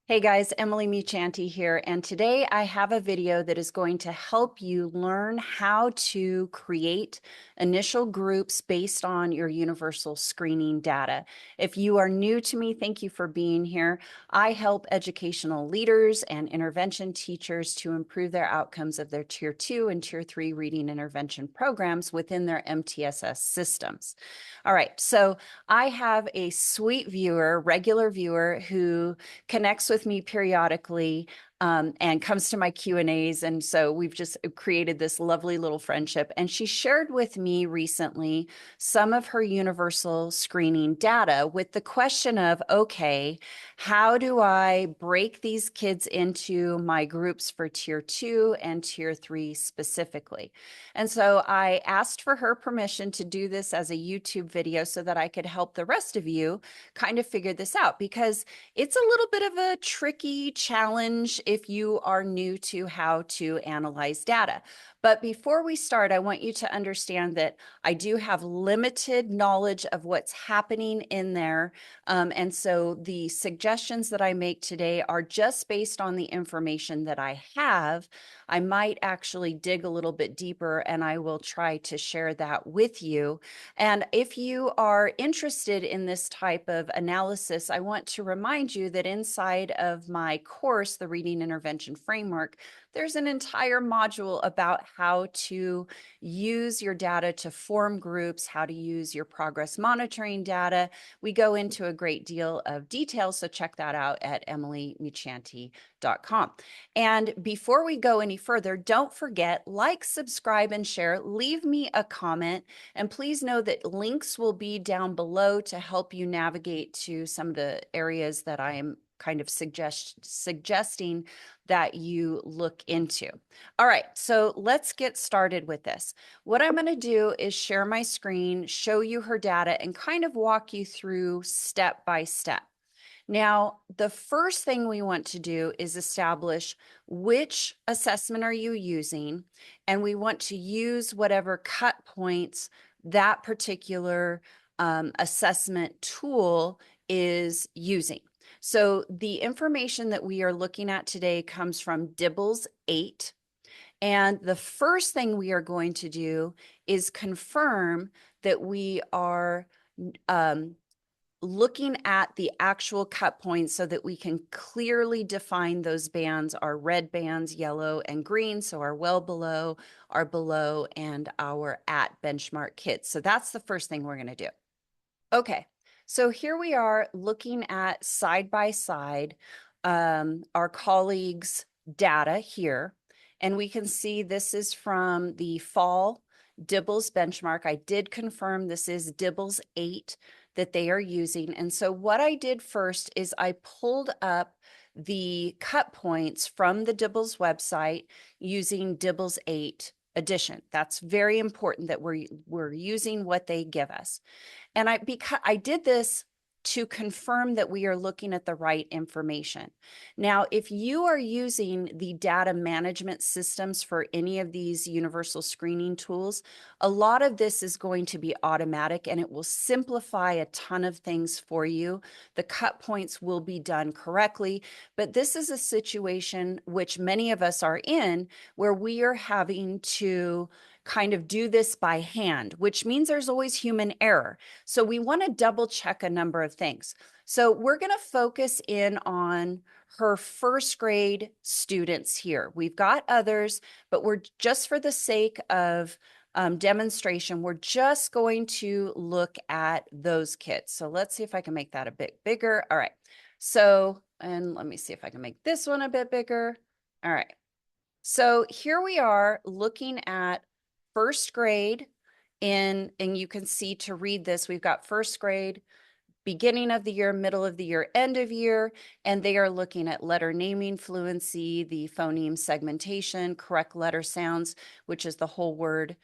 Hey guys, Emily Muchanti here, and today I have a video that is going to help you learn how to create initial groups based on your universal screening data. If you are new to me, thank you for being here. I help educational leaders and intervention teachers to improve their outcomes of their Tier 2 and Tier 3 reading intervention programs within their MTSS systems. All right, so I have a sweet viewer, regular viewer, who connects with me periodically and comes to my Q&As. And so we've just created this lovely little friendship. And she shared with me recently some of her universal screening data with the question of, okay, how do I break these kids into my groups for Tier 2 and Tier 3 specifically? And so I asked for her permission to do this as a YouTube video so that I could help the rest of you kind of figure this out, because it's a little bit of a tricky challenge if you are new to how to analyze data. But before we start, I want you to understand that I do have limited knowledge of what's happening in there. And so the suggestions that I make today are just based on the information that I have. I might actually dig a little bit deeper, and I will try to share that with you. And if you are interested in this type of analysis, I want to remind you that inside of my course, the Reading Intervention Framework, there's an entire module about how to use your data to form groups, how to use your progress monitoring data. We go into a great deal of detail, so check that out at emilymuchanti.com. And before we go any further, don't forget, like, subscribe, and share. Leave me a comment. And please know that links will be down below to help you navigate to some of the areas that I am kind of suggesting that you look into. All right, so let's get started with this. What I'm going to do is share my screen, show you her data, and kind of walk you through step by step. Now, the first thing we want to do is establish which assessment are you using, and we want to use whatever cut points that particular assessment tool is using. So the information that we are looking at today comes from DIBELS 8. And the first thing we are going to do is confirm that we are looking at the actual cut points so that we can clearly define those bands, our red bands, yellow and green. So our well below, our below, and our at benchmark kids. So that's the first thing we're going to do. Okay, so here we are looking at side by side our colleagues' data here. And we can see this is from the fall DIBELS benchmark. I did confirm this is DIBELS 8 that they are using. And so what I did first is I pulled up the cut points from the DIBELS website using DIBELS 8 edition. That's very important that we're using what they give us. And because I did this to confirm that we are looking at the right information. Now, if you are using the data management systems for any of these universal screening tools, a lot of this is going to be automatic and it will simplify a ton of things for you. The cut points will be done correctly, but this is a situation which many of us are in where we are having to kind of do this by hand, which means there's always human error. So we want to double check a number of things. So we're going to focus in on her first grade students here. We've got others, but we're just for the sake of demonstration, we're just going to look at those kids. So let's see if I can make that a bit bigger. All right. So, and let me see if I can make this one a bit bigger. All right. So here we are looking at first grade and you can see to read this, we've got first grade, beginning of the year, middle of the year, end of year, and they are looking at letter naming fluency, the phoneme segmentation, correct letter sounds, which is the whole word.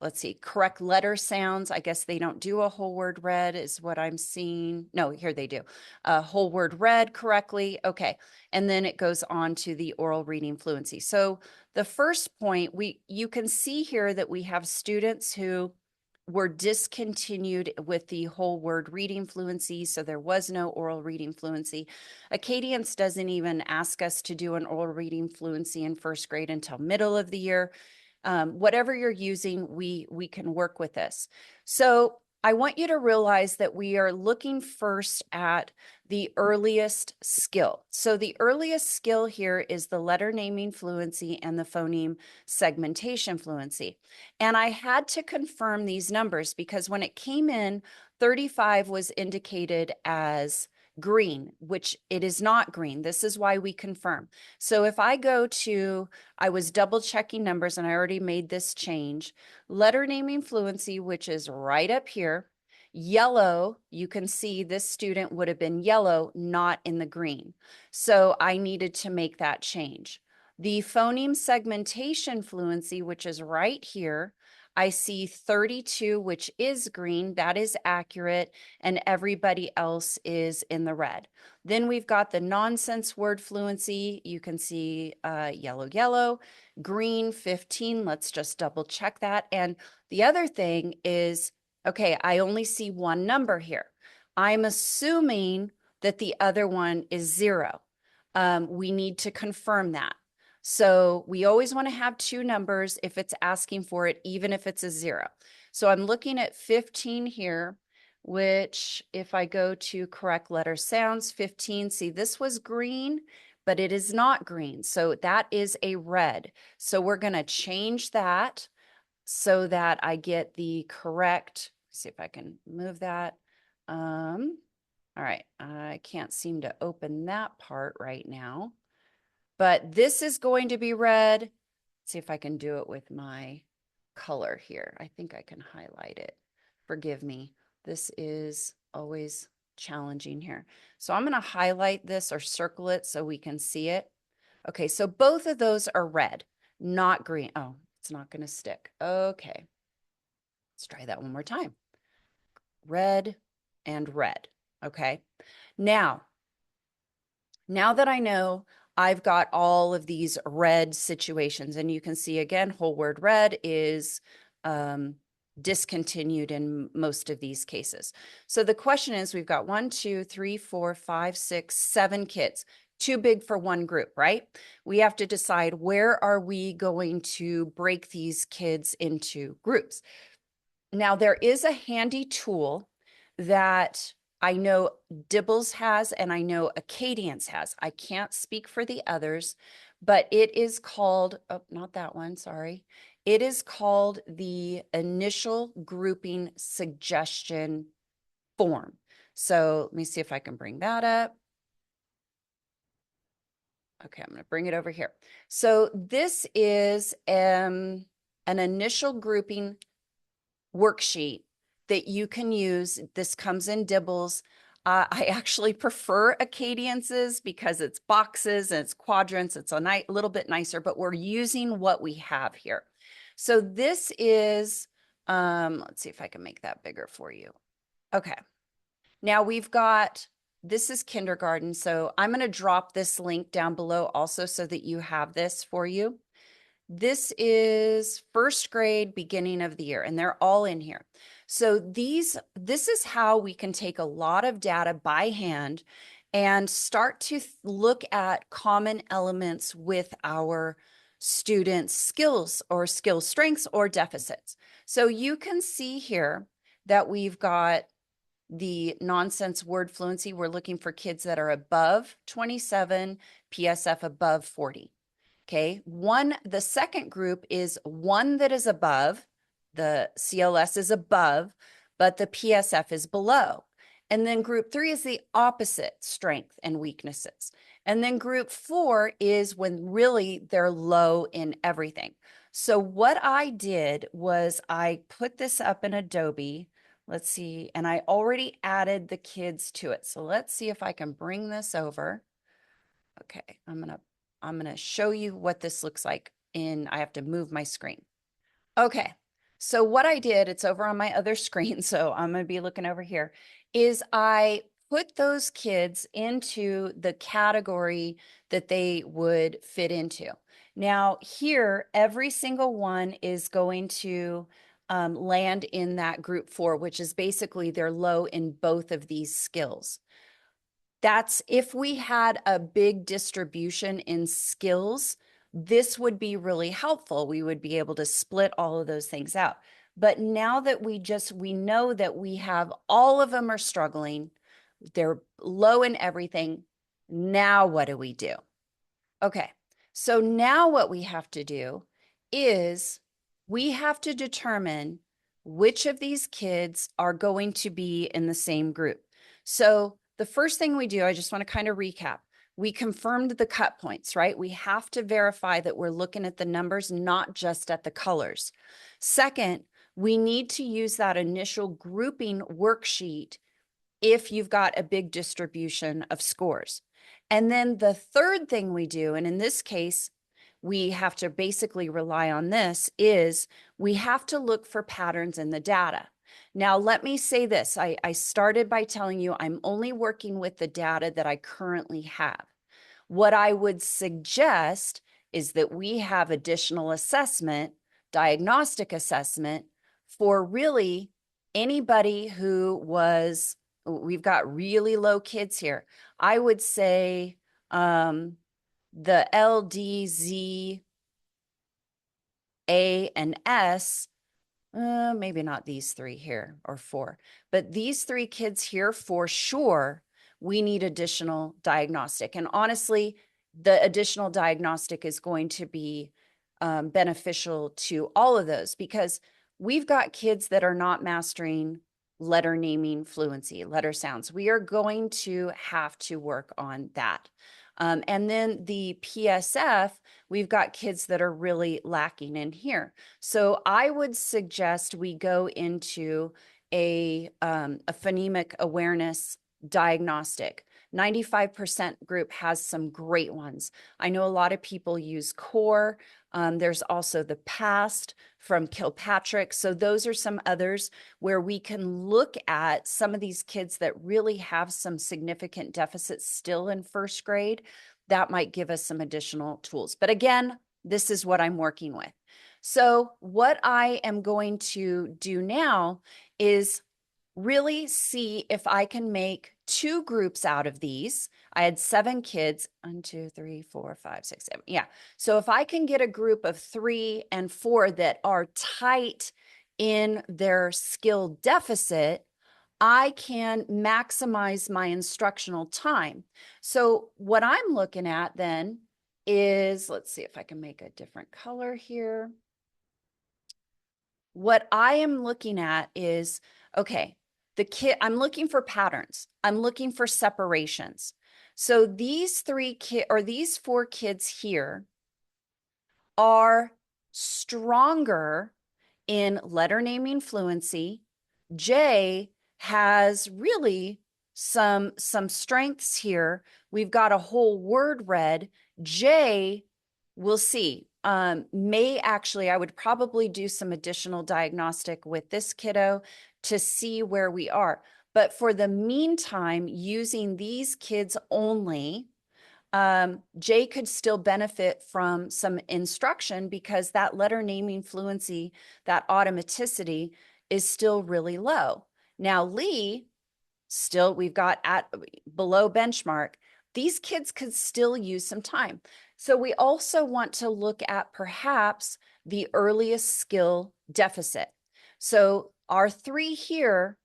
Let's see, correct letter sounds. I guess they don't do a whole word read is what I'm seeing. No, here they do. A whole word read correctly. Okay. And then it goes on to the oral reading fluency. So the first point, you can see here that we have students who were discontinued with the whole word reading fluency, so there was no oral reading fluency. Acadience doesn't even ask us to do an oral reading fluency in first grade until middle of the year. Whatever you're using, we can work with this. So I want you to realize that we are looking first at the earliest skill. So the earliest skill here is the letter naming fluency and the phoneme segmentation fluency. And I had to confirm these numbers because when it came in, 35 was indicated as green, which it is not green. This is why we confirm. So if I go to, I was double checking numbers and I already made this change. Letter naming fluency, which is right up here. Yellow, you can see this student would have been yellow, not in the green. So I needed to make that change. The phoneme segmentation fluency, which is right here, I see 32, which is green. That is accurate. And everybody else is in the red. Then we've got the nonsense word fluency. You can see yellow, yellow, green 15. Let's just double check that. And the other thing is, okay, I only see one number here. I'm assuming that the other one is 0. We need to confirm that. So we always want to have two numbers if it's asking for it, even if it's a 0. So I'm looking at 15 here, which if I go to correct letter sounds, 15, see this was green, but it is not green. So that is a red. So we're going to change that so that I get the correct, see if I can move that. All right, I can't seem to open that part right now. But this is going to be red. Let's see if I can do it with my color here. I think I can highlight it. Forgive me. This is always challenging here. So I'm going to highlight this or circle it so we can see it. Okay, so both of those are red, not green. Oh, it's not going to stick. Okay. Let's try that one more time. Red and red. Okay. Now that I know I've got all of these red situations, and you can see again, whole word red is discontinued in most of these cases. So the question is, we've got 1, 2, 3, 4, 5, 6, 7 kids, too big for one group, right? We have to decide where are we going to break these kids into groups. Now, there is a handy tool that I know DIBELS has and I know Acadience has. I can't speak for the others, but it is called, oh, not that one, sorry. It is called the Initial Grouping Suggestion Form. So let me see if I can bring that up. Okay, I'm going to bring it over here. So this is an initial grouping worksheet that you can use. This comes in DIBELS. I actually prefer Acadience's because it's boxes and it's quadrants. It's a little bit nicer, but we're using what we have here. So this is, let's see if I can make that bigger for you. Okay. Now we've got, this is kindergarten. So I'm going to drop this link down below also so that you have this for you. This is first grade, beginning of the year, and they're all in here. So this is how we can take a lot of data by hand and start to look at common elements with our students' skills or skill strengths or deficits. So you can see here that we've got the nonsense word fluency. We're looking for kids that are above 27, PSF above 40. Okay, the second group is one that is above, the CLS is above, but the PSF is below. And then group 3 is the opposite strength and weaknesses. And then group 4 is when really they're low in everything. So what I did was I put this up in Adobe. Let's see, and I already added the kids to it. So let's see if I can bring this over. Okay, I'm gonna show you what this looks like I have to move my screen. Okay, so what I did, it's over on my other screen, so I'm gonna be looking over here, is I put those kids into the category that they would fit into. Now here, every single one is going to land in that group 4, which is basically they're low in both of these skills. That's if we had a big distribution in skills, this would be really helpful. We would be able to split all of those things out. But now that we know that we have all of them are struggling, they're low in everything. Now what do we do? Okay, so now what we have to do is we have to determine which of these kids are going to be in the same group. So the first thing we do, I just want to kind of recap. We confirmed the cut points, right? We have to verify that we're looking at the numbers, not just at the colors. Second, we need to use that initial grouping worksheet if you've got a big distribution of scores. And then the third thing we do, and in this case, we have to basically rely on this, is we have to look for patterns in the data. Now, let me say this. I started by telling you I'm only working with the data that I currently have. What I would suggest is that we have additional assessment, diagnostic assessment, for really anybody who was, we've got really low kids here. I would say the L, D, Z, A, and S, maybe not these 3 here or 4, but these 3 kids here for sure, we need additional diagnostic. And honestly, the additional diagnostic is going to be beneficial to all of those because we've got kids that are not mastering letter naming fluency, letter sounds. We are going to have to work on that. And then the PSF, we've got kids that are really lacking in here. So I would suggest we go into a phonemic awareness diagnostic. 95% group has some great ones. I know a lot of people use CORE. There's also the PAST from Kilpatrick. So those are some others where we can look at some of these kids that really have some significant deficits still in first grade. That might give us some additional tools. But again, this is what I'm working with. So what I am going to do now is really see if I can make 2 groups out of these. I had 7 kids, 1, 2, 3, 4, 5, 6, 7. Yeah. So if I can get a group of 3 and 4 that are tight in their skill deficit, I can maximize my instructional time. So what I'm looking at then is, let's see if I can make a different color here. What I am looking at is, okay, I'm looking for patterns. I'm looking for separations. So these 4 kids here are stronger in letter naming fluency. J has really some strengths here. We've got a whole word read. J, we'll see. May actually, I would probably do some additional diagnostic with this kiddo to see where we are. But for the meantime, using these kids only, Jay could still benefit from some instruction because that letter naming fluency, that automaticity is still really low. Now, Lee, still, we've got at below benchmark. These kids could still use some time. So we also want to look at perhaps the earliest skill deficit. So our 3 here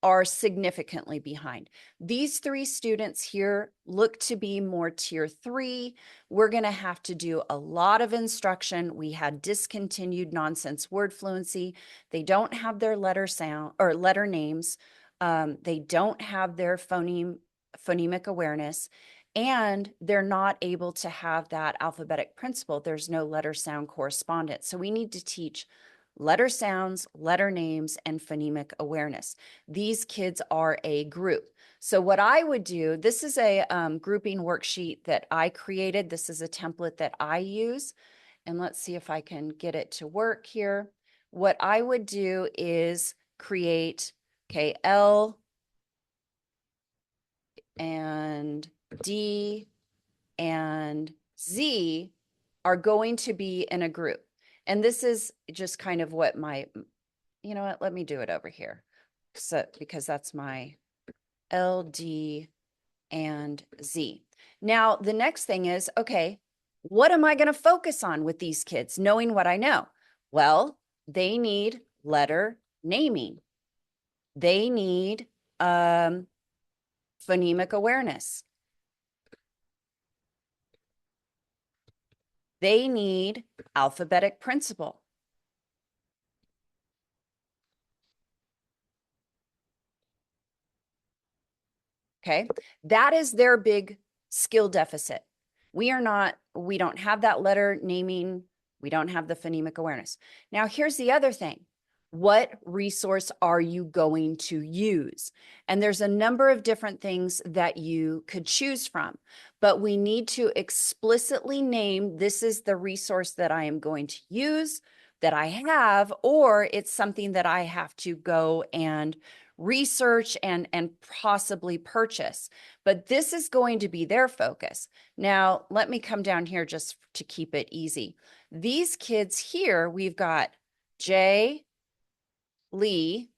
are significantly behind. These 3 students here look to be more tier 3. We're going to have to do a lot of instruction. We had discontinued nonsense word fluency. They don't have their letter sound or letter names. They don't have their phonemic awareness, and they're not able to have that alphabetic principle. There's no letter sound correspondence. So we need to teach letter sounds, letter names, and phonemic awareness. These kids are a group. So what I would do, this is a grouping worksheet that I created. This is a template that I use. And let's see if I can get it to work here. What I would do is create, okay, L and D and Z are going to be in a group. And this is just kind of what my you know what, let me do it over here. So, because that's my L, D, and Z. Now, the next thing is, okay, what am I going to focus on with these kids, knowing what I know? Well, they need letter naming. They need phonemic awareness. They need alphabetic principle. Okay, that is their big skill deficit. We don't have that letter naming. We don't have the phonemic awareness. Now, here's the other thing. What resource are you going to use? And there's a number of different things that you could choose from, but we need to explicitly name, this is the resource that I am going to use, that I have, or it's something that I have to go and research and possibly purchase. But this is going to be their focus. Now, let me come down here just to keep it easy. These kids here, we've got J, Lee,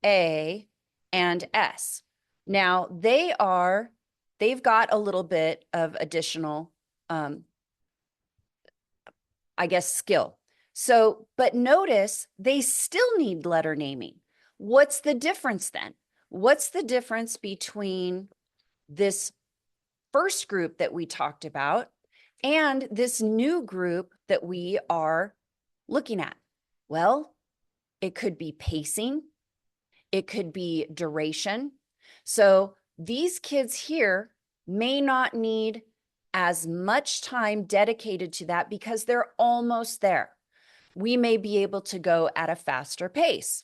A, and S. Now, they've got a little bit of additional, I guess, skill. So, but notice they still need letter naming. What's the difference then? What's the difference between this first group that we talked about and this new group that we are looking at? Well, it could be pacing. It could be duration. So these kids here may not need as much time dedicated to that because they're almost there. We may be able to go at a faster pace.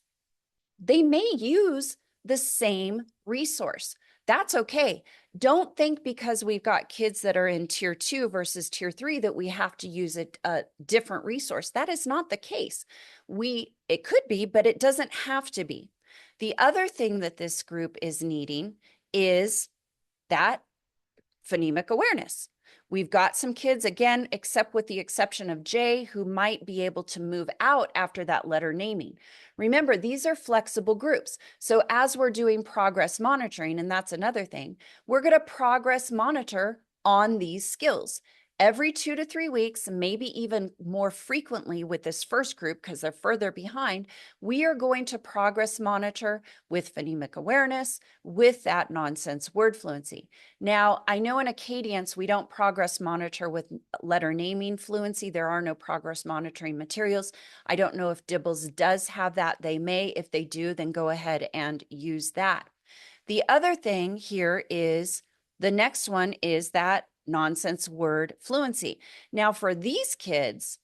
They may use the same resource. That's okay. Don't think because we've got kids that are in tier 2 versus tier 3 that we have to use a different resource. That is not the case. It could be, but it doesn't have to be. The other thing that this group is needing is that phonemic awareness. We've got some kids, again, except with the exception of J, who might be able to move out after that letter naming. Remember, these are flexible groups. So as we're doing progress monitoring, and that's another thing, we're going to progress monitor on these skills. Every 2 to 3 weeks, maybe even more frequently with this first group because they're further behind, we are going to progress monitor with phonemic awareness, with that nonsense word fluency. Now, I know in Acadience, we don't progress monitor with letter naming fluency. There are no progress monitoring materials. I don't know if DIBELS does have that. They may. If they do, then go ahead and use that. The other thing here is the next one is that nonsense word fluency. Now, for these kids,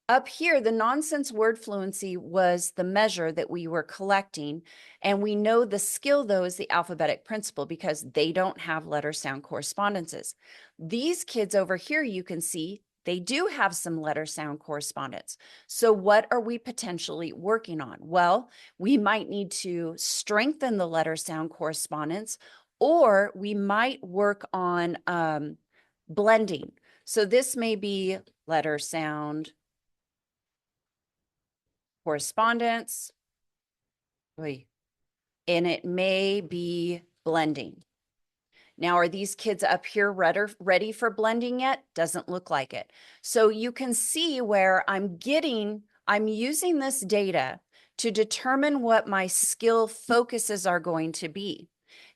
up here, the nonsense word fluency was the measure that we were collecting. And we know the skill, though, is the alphabetic principle because they don't have letter sound correspondences. These kids over here, you can see they do have some letter sound correspondence. So what are we potentially working on? Well, we might need to strengthen the letter sound correspondence, or we might work on blending. So this may be letter sound correspondence, and it may be blending. Now, are these kids up here ready for blending yet? Doesn't look like it. So you can see where I'm using this data to determine what my skill focuses are going to be.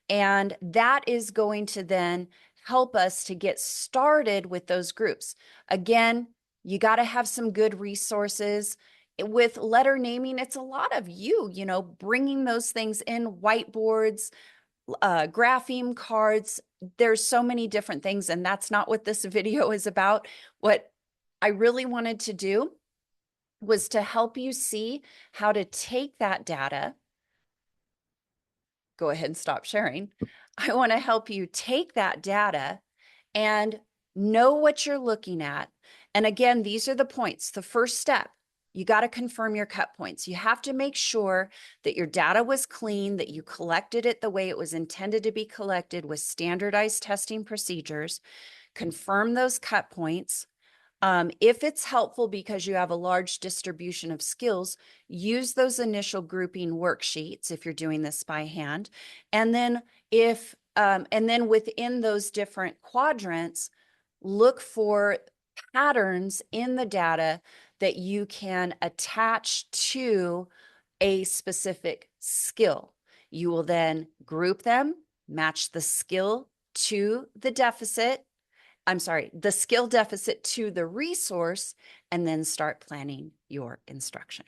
And that is going to then help us to get started with those groups. Again, you got to have some good resources. With letter naming, it's a lot of you bringing those things in, whiteboards, grapheme cards. There's so many different things, and that's not what this video is about. What I really wanted to do was to help you see how to take that data. Go ahead and stop sharing. I want to help you take that data and know what you're looking at. And again, these are the points. The first step, you got to confirm your cut points. You have to make sure that your data was clean, that you collected it the way it was intended to be collected with standardized testing procedures. Confirm those cut points. If it's helpful because you have a large distribution of skills, use those initial grouping worksheets if you're doing this by hand. And then and then within those different quadrants, look for patterns in the data that you can attach to a specific skill. You will then group them, match the skill to the deficit, the skill deficit to the resource, and then start planning your instruction.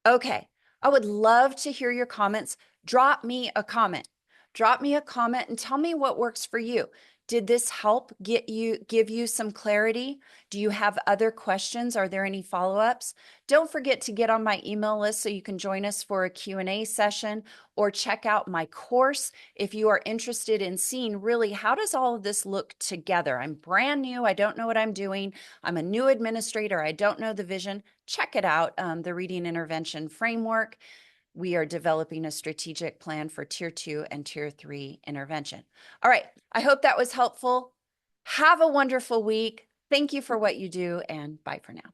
Okay, I would love to hear your comments. Drop me a comment. Drop me a comment and tell me what works for you. Did this help give you some clarity? Do you have other questions? Are there any follow-ups? Don't forget to get on my email list so you can join us for a Q&A session, or check out my course if you are interested in seeing really how does all of this look together. I'm brand new. I don't know what I'm doing. I'm a new administrator. I don't know the vision. Check it out, the Reading Intervention Framework. We are developing a strategic plan for Tier 2 and Tier 3 intervention. All right, I hope that was helpful. Have a wonderful week. Thank you for what you do, and bye for now.